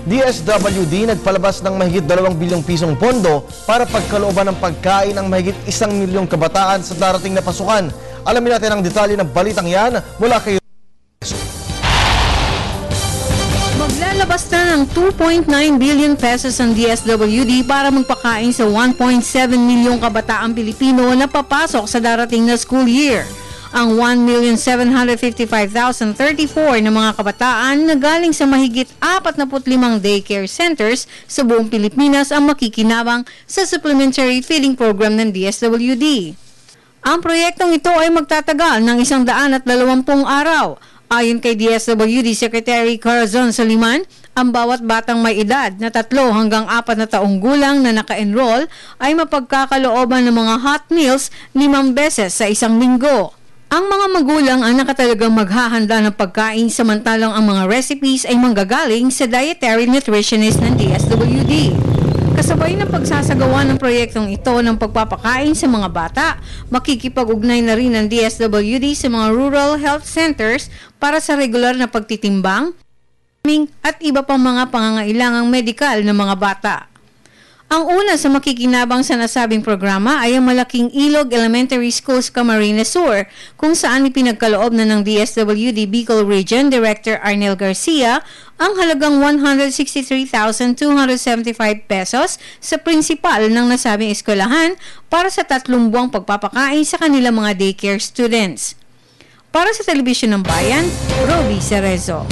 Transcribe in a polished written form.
DSWD nagpalabas ng mahigit 2 bilyong pisong pondo para pagkalooban ng pagkain ng mahigit 1 milyong kabataan sa darating na pasukan. Alamin natin ang detalye ng balitang yan mula kay Maglalabas na ng 2.9 billion pesos ang DSWD para magpakain sa 1.7 milyong kabataang Pilipino na papasok sa darating na school year. Ang 1,755,034 na mga kabataan na galing sa mahigit 45 daycare centers sa buong Pilipinas ang makikinabang sa Supplementary Feeding Program ng DSWD. Ang proyektong ito ay magtatagal ng 120 araw. Ayon kay DSWD Secretary Corazon Soliman, ang bawat batang may edad na 3 hanggang 4 na taong gulang na naka-enroll ay mapagkakalooban ng mga hot meals 5 beses sa isang linggo. Ang mga magulang ang nakatalagang maghahanda ng pagkain samantalang ang mga recipes ay manggagaling sa dietary nutritionist ng DSWD. Kasabay ng pagsasagawa ng proyektong ito ng pagpapakain sa mga bata, makikipag-ugnay na rin ng DSWD sa mga rural health centers para sa regular na pagtitimbang at iba pang mga pangangailangang medikal ng mga bata. Ang una sa makikinabang sa nasabing programa ay ang Malaking Ilog Elementary School sa Camarines Sur, kung saan ipinagkaloob na ng DSWD Bicol Region Director Arnel Garcia ang halagang 163,275 pesos sa prinsipal ng nasabing eskwelahan para sa 3 buwang pagpapakain sa kanilang mga daycare students. Para sa Telebisyon ng Bayan, Roby Cerezo.